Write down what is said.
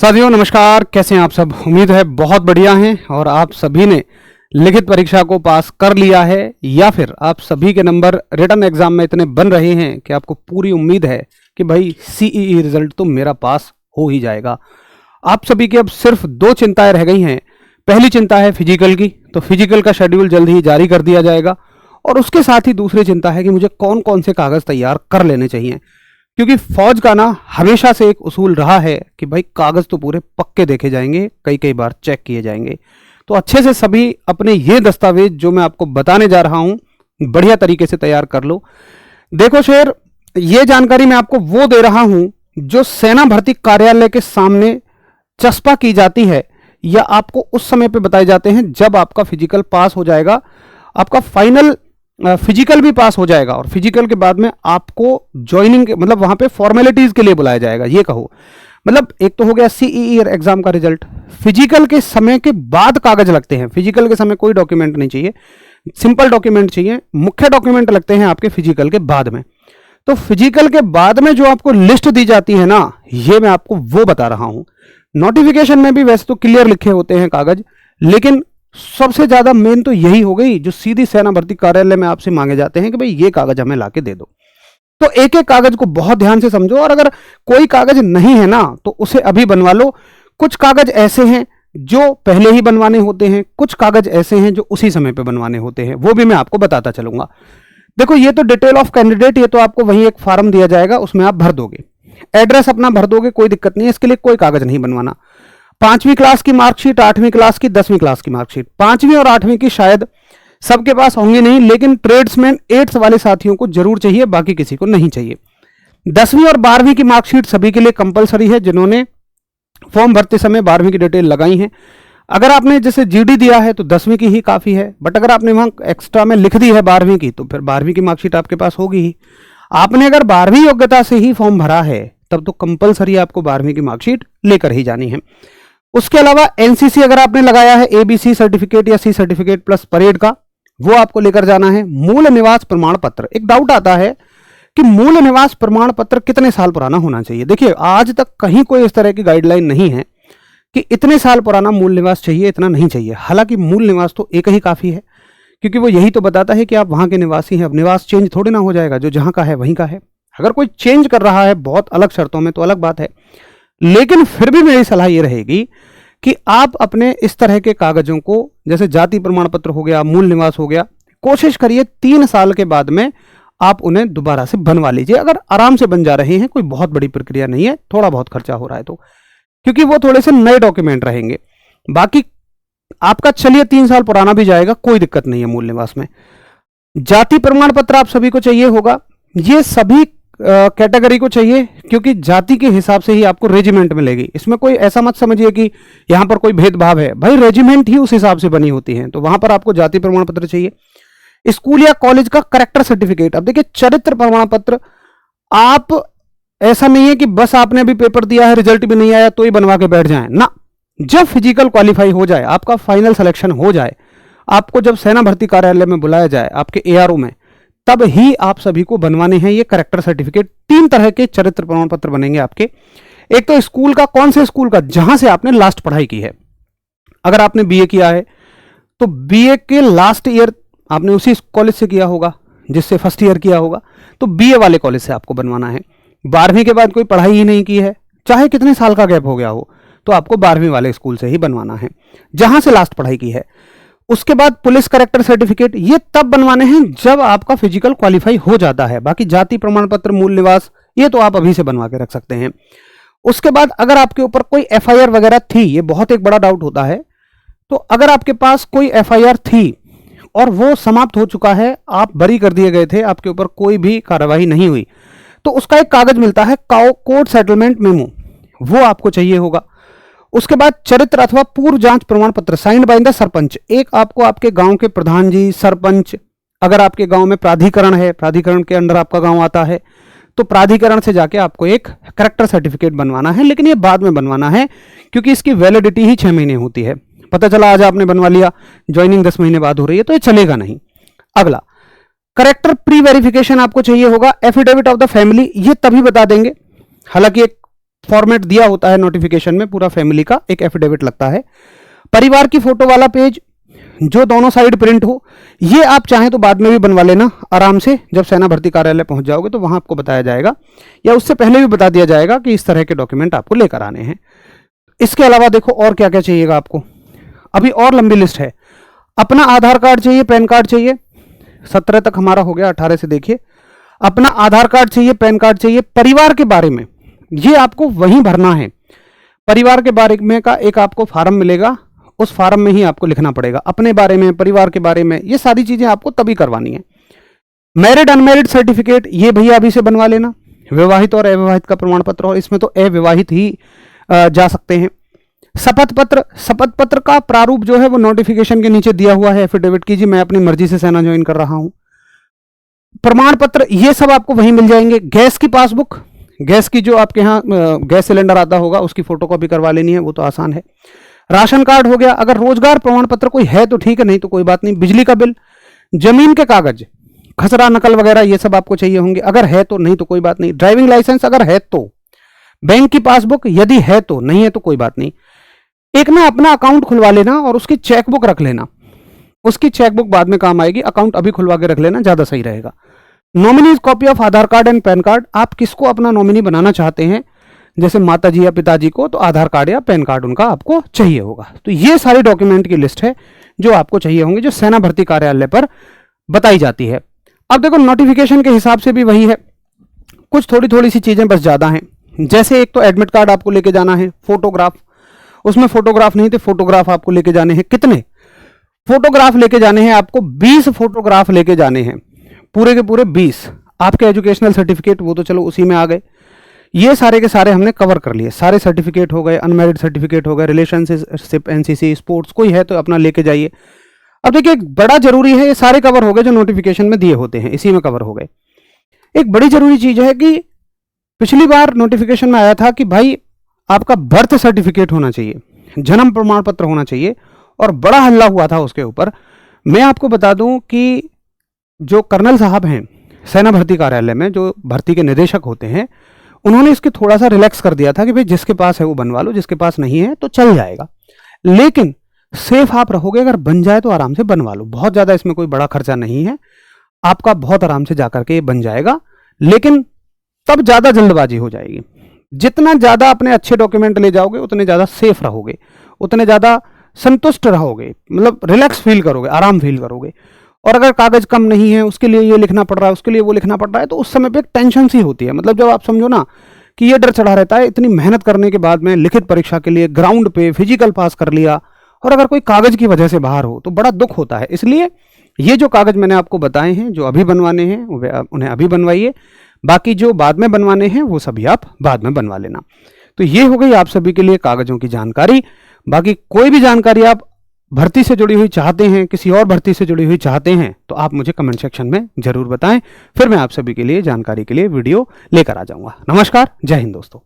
साथियों नमस्कार, कैसे हैं आप सब। उम्मीद है बहुत बढ़िया हैं और आप सभी ने लिखित परीक्षा को पास कर लिया है या फिर आप सभी के नंबर रिटन एग्जाम में इतने बन रहे हैं कि आपको पूरी उम्मीद है कि भाई सीईई रिजल्ट तो मेरा पास हो ही जाएगा। आप सभी की अब सिर्फ दो चिंताएं रह गई हैं। पहली चिंता है फिजिकल की, तो फिजिकल का शेड्यूल जल्द ही जारी कर दिया जाएगा और उसके साथ ही दूसरी चिंता है कि मुझे कौन कौन से कागज तैयार कर लेने चाहिए, क्योंकि फौज का ना हमेशा से एक उसूल रहा है कि भाई कागज तो पूरे पक्के देखे जाएंगे, कई कई बार चेक किए जाएंगे। तो अच्छे से सभी अपने ये दस्तावेज जो मैं आपको बताने जा रहा हूं बढ़िया तरीके से तैयार कर लो। देखो शेर, ये जानकारी मैं आपको वो दे रहा हूं जो सेना भर्ती कार्यालय के सामने चस्पा की जाती है या आपको उस समय पे बताए जाते हैं जब आपका फिजिकल पास हो जाएगा, आपका फाइनल फिजिकल भी पास हो जाएगा और फिजिकल के बाद में आपको ज्वाइनिंग मतलब वहां पे फॉर्मेलिटीज के लिए बुलाया जाएगा। ये कहो मतलब एक तो हो गया सीईई एग्जाम का रिजल्ट, फिजिकल के समय के बाद कागज लगते हैं। फिजिकल के समय कोई डॉक्यूमेंट नहीं चाहिए, सिंपल डॉक्यूमेंट चाहिए। मुख्य डॉक्यूमेंट लगते हैं आपके फिजिकल के बाद में। तो फिजिकल के बाद में जो आपको लिस्ट दी जाती है ना, ये मैं आपको वो बता रहा हूं। नोटिफिकेशन में भी वैसे तो क्लियर लिखे होते हैं कागज, लेकिन सबसे ज्यादा मेन तो यही हो गई जो सीधी सेना भर्ती कार्यालय में आपसे मांगे जाते हैं कि भाई ये कागज हमें लाके दे दो। तो एक एक कागज को बहुत ध्यान से समझो और अगर कोई कागज नहीं है ना तो उसे अभी बनवा लो। कुछ कागज ऐसे हैं जो पहले ही बनवाने होते हैं, कुछ कागज ऐसे हैं जो उसी समय पे बनवाने होते हैं, वो भी मैं आपको बताता चलूंगा। देखो ये तो डिटेल ऑफ कैंडिडेट, ये तो आपको वहीं एक फॉर्म दिया जाएगा, उसमें आप भर दोगे, एड्रेस अपना भर दोगे, कोई दिक्कत नहीं है। इसके लिए कोई कागज नहीं बनवाना। 5वीं क्लास की मार्कशीट, 8वीं क्लास की, 10वीं क्लास की मार्कशीट, 5वीं और 8वीं की शायद सबके पास होंगी नहीं, लेकिन ट्रेड्समैन 8th वाले साथियों को जरूर चाहिए, बाकी किसी को नहीं चाहिए। 10वीं और 12वीं की मार्कशीट सभी के लिए कंपलसरी है जिन्होंने फॉर्म भरते समय 12वीं की डिटेल लगाई है। अगर आपने जैसे जीडी दिया है तो 10वीं की ही काफी है, बट अगर आपने वहां एक्स्ट्रा में लिख दी है 12वीं की तो फिर 12वीं की मार्कशीट आपके पास होगी ही। आपने अगर 12वीं योग्यता से ही फॉर्म भरा है तब तो कंपलसरी आपको 12वीं की मार्कशीट लेकर ही जानी है। उसके अलावा एनसीसी अगर आपने लगाया है, एबीसी सर्टिफिकेट या सी सर्टिफिकेट प्लस परेड का, वो आपको लेकर जाना है। मूल निवास प्रमाण पत्र, एक डाउट आता है कि मूल निवास प्रमाण पत्र कितने साल पुराना होना चाहिए। देखिए आज तक कहीं कोई इस तरह की गाइडलाइन नहीं है कि इतने साल पुराना मूल निवास चाहिए, इतना नहीं चाहिए। हालांकि मूल निवास तो एक ही काफी है, क्योंकि वो यही तो बताता है कि आप वहां के निवासी हैं। अब निवास चेंज थोड़ी ना हो जाएगा, जो जहां का है वहीं का है। अगर कोई चेंज कर रहा है बहुत अलग शर्तों में तो अलग बात है, लेकिन फिर भी मेरी सलाह ये रहेगी कि आप अपने इस तरह के कागजों को, जैसे जाति प्रमाण पत्र हो गया, मूल निवास हो गया, कोशिश करिए 3 साल के बाद में आप उन्हें दोबारा से बनवा लीजिए। अगर आराम से बन जा रहे हैं, कोई बहुत बड़ी प्रक्रिया नहीं है, थोड़ा बहुत खर्चा हो रहा है तो, क्योंकि वो थोड़े से नए डॉक्यूमेंट रहेंगे। बाकी आपका चलिए 3 साल पुराना भी जाएगा, कोई दिक्कत नहीं है मूल निवास में। जाति प्रमाण पत्र आप सभी को चाहिए होगा, ये सभी कैटेगरी को चाहिए, क्योंकि जाति के हिसाब से ही आपको रेजिमेंट मिलेगी। इसमें कोई ऐसा मत समझिए कि यहां पर कोई भेदभाव है, भाई रेजिमेंट ही उस हिसाब से बनी होती है, तो वहां पर आपको जाति प्रमाण पत्र चाहिए। स्कूल या कॉलेज का करेक्टर सर्टिफिकेट। अब देखिए चरित्र प्रमाण पत्र, आप ऐसा नहीं है कि बस आपने अभी पेपर दिया है, रिजल्ट भी नहीं आया तो ही बनवा के बैठ जाए ना। जब फिजिकल क्वालिफाई हो जाए, आपका फाइनल सिलेक्शन हो जाए, आपको जब सेना भर्ती कार्यालय में बुलाया जाए आपके एआरओ में, तब ही आप सभी को बनवाने हैं ये करेक्टर सर्टिफिकेट। 3 तरह के चरित्र प्रमाण पत्र बनेंगे आपके। एक तो स्कूल का, कौन से स्कूल का, जहां से आपने लास्ट पढ़ाई की है। अगर आपने बीए किया है तो बीए के लास्ट ईयर आपने उसी कॉलेज से किया होगा जिससे फर्स्ट ईयर किया होगा, तो बीए वाले कॉलेज से आपको बनवाना है। 12वीं के बाद कोई पढ़ाई ही नहीं की है, चाहे कितने साल का गैप हो गया हो, तो आपको 12वीं वाले स्कूल से ही बनवाना है जहां से लास्ट पढ़ाई की है। उसके बाद पुलिस करेक्टर सर्टिफिकेट, ये तब बनवाने हैं जब आपका फिजिकल क्वालिफाई हो जाता है। बाकी जाति प्रमाण पत्र, मूल निवास, ये तो आप अभी से बनवा के रख सकते हैं। उसके बाद अगर आपके ऊपर कोई एफआईआर वगैरह थी, ये बहुत एक बड़ा डाउट होता है, तो अगर आपके पास कोई एफआईआर थी और वो समाप्त हो चुका है, आप बरी कर दिए गए थे, आपके ऊपर कोई भी कार्यवाही नहीं हुई, तो उसका एक कागज मिलता है कोर्ट सेटलमेंट मेमो, वो आपको चाहिए होगा। उसके बाद चरित्र अथवा पूर्व जांच प्रमाण पत्र साइंड बाय द सरपंच। एक आपको आपके गांव के प्रधान जी, सरपंच, अगर आपके गांव में प्राधिकरण है, प्राधिकरण के अंडर आपका गांव आता है, तो प्राधिकरण से जाके आपको एक करेक्टर सर्टिफिकेट बनवाना है, लेकिन ये बाद में बनवाना है क्योंकि इसकी वैलिडिटी ही 6 महीने होती है। पता चला आज आपने बनवा लिया, ज्वाइनिंग 10 महीने बाद हो रही है, तो ये चलेगा नहीं। अगला करेक्टर प्री वेरिफिकेशन आपको चाहिए होगा। एफिडेविट ऑफ द फैमिली, ये तभी बता देंगे, हालांकि एक फॉर्मेट दिया होता है नोटिफिकेशन में, पूरा फैमिली का एक एफिडेविट लगता है। परिवार की फोटो वाला पेज जो दोनों साइड प्रिंट हो, ये आप चाहें तो बाद में भी बनवा लेना आराम से, जब सेना भर्ती कार्यालय पहुंच जाओगे तो वहां आपको बताया जाएगा, या उससे पहले भी बता दिया जाएगा कि इस तरह के डॉक्यूमेंट आपको लेकर आने हैं। इसके अलावा देखो और क्या क्या चाहिएगा आपको, अभी और लंबी लिस्ट है। अपना आधार कार्ड चाहिए, पैन कार्ड चाहिए, 17 तक हमारा हो गया, 18 से देखिए। अपना आधार कार्ड चाहिए, पैन कार्ड चाहिए। परिवार के बारे में ये आपको वहीं भरना है, परिवार के बारे में का एक आपको फार्म मिलेगा, उस फार्म में ही आपको लिखना पड़ेगा अपने बारे में, परिवार के बारे में, ये सारी चीजें आपको तभी करवानी है। मैरिड अनमैरिड सर्टिफिकेट ये भैया अभी से बनवा लेना, विवाहित और अविवाहित का प्रमाण पत्र, और इसमें तो अविवाहित ही जा सकते हैं। शपथ पत्र, शपथ पत्र का प्रारूप जो है वो नोटिफिकेशन के नीचे दिया हुआ है, एफिडेविट कीजिए मैं अपनी मर्जी से सेना ज्वाइन कर रहा हूं। प्रमाण पत्र ये सब आपको वहीं मिल जाएंगे। गैस की पासबुक, गैस की जो आपके यहाँ गैस सिलेंडर आता होगा उसकी फोटोकॉपी करवा लेनी है, वो तो आसान है। राशन कार्ड हो गया, अगर रोजगार प्रमाण पत्र कोई है तो ठीक है, नहीं तो कोई बात नहीं। बिजली का बिल, जमीन के कागज, खसरा नकल वगैरह ये सब आपको चाहिए होंगे, अगर है तो, नहीं तो कोई बात नहीं। ड्राइविंग लाइसेंस अगर है तो, बैंक की पासबुक यदि है तो, नहीं है तो कोई बात नहीं। एक ना अपना अकाउंट खुलवा लेना और उसकी चेकबुक रख लेना, उसकी चेकबुक बाद में काम आएगी, अकाउंट अभी खुलवा के रख लेना, ज्यादा सही रहेगा। Nominees copy of Aadhaar card and pan card, आप किसको अपना नॉमिनी बनाना चाहते हैं, जैसे माताजी या पिताजी को, तो आधार कार्ड या पैन कार्ड उनका आपको चाहिए होगा। तो ये सारे डॉक्यूमेंट की लिस्ट है जो आपको चाहिए होंगे, जो सेना भर्ती कार्यालय पर बताई जाती है। अब देखो नोटिफिकेशन के हिसाब से भी वही है, कुछ थोड़ी थोड़ी सी चीजें बस ज्यादा हैं। जैसे एक तो एडमिट कार्ड आपको लेके जाना है, फोटोग्राफ, उसमें फोटोग्राफ नहीं थे, फोटोग्राफ आपको लेके जाने हैं। कितने फोटोग्राफ लेके जाने हैं आपको? 20 फोटोग्राफ लेके जाने हैं, पूरे के पूरे 20। आपके एजुकेशनल सर्टिफिकेट वो तो चलो उसी में आ गए, ये सारे के सारे हमने कवर कर लिए। सारे सर्टिफिकेट हो गए, अनमैरिड सर्टिफिकेट हो गए, रिलेशनशिप, एनसीसी, स्पोर्ट्स, कोई है तो अपना लेके जाइए। अब देखिए एक बड़ा जरूरी है, ये सारे कवर हो गए जो नोटिफिकेशन में दिए होते हैं, इसी में कवर हो गए। एक बड़ी जरूरी चीज है कि पिछली बार नोटिफिकेशन में आया था कि भाई आपका बर्थ सर्टिफिकेट होना चाहिए, जन्म प्रमाण पत्र होना चाहिए, और बड़ा हल्ला हुआ था उसके ऊपर। मैं आपको बता दूं कि जो कर्नल साहब हैं सेना भर्ती कार्यालय में, जो भर्ती के निदेशक होते हैं, उन्होंने इसके थोड़ा सा रिलैक्स कर दिया था कि भाई जिसके पास है वो बनवा लो, जिसके पास नहीं है तो चल जाएगा, लेकिन सेफ आप रहोगे, अगर बन जाए तो आराम से बनवा लो। बहुत ज्यादा इसमें कोई बड़ा खर्चा नहीं है, आपका बहुत आराम से जाकर के बन जाएगा, लेकिन तब ज्यादा जल्दबाजी हो जाएगी। जितना ज्यादा अपने अच्छे डॉक्यूमेंट ले जाओगे उतने ज्यादा सेफ रहोगे, उतने ज्यादा संतुष्ट रहोगे, मतलब रिलैक्स फील करोगे, आराम फील करोगे। और अगर कागज कम नहीं है, उसके लिए ये लिखना पड़ रहा है, उसके लिए वो लिखना पड़ रहा है, तो उस समय पे एक टेंशन सी होती है। मतलब जब आप समझो ना कि ये डर चढ़ा रहता है, इतनी मेहनत करने के बाद में लिखित परीक्षा के लिए ग्राउंड पे फिजिकल पास कर लिया, और अगर कोई कागज की वजह से बाहर हो तो बड़ा दुख होता है। इसलिए ये जो कागज मैंने आपको बताए हैं, जो अभी बनवाने हैं उन्हें अभी बनवाइए, बाकी जो बाद में बनवाने हैं वो सभी आप बाद में बनवा लेना। तो ये हो गई आप सभी के लिए कागजों की जानकारी। बाकी कोई भी जानकारी आप भर्ती से जुड़ी हुई चाहते हैं, किसी और भर्ती से जुड़ी हुई चाहते हैं, तो आप मुझे कमेंट सेक्शन में जरूर बताएं, फिर मैं आप सभी के लिए जानकारी के लिए वीडियो लेकर आ जाऊंगा। नमस्कार, जय हिंद दोस्तों।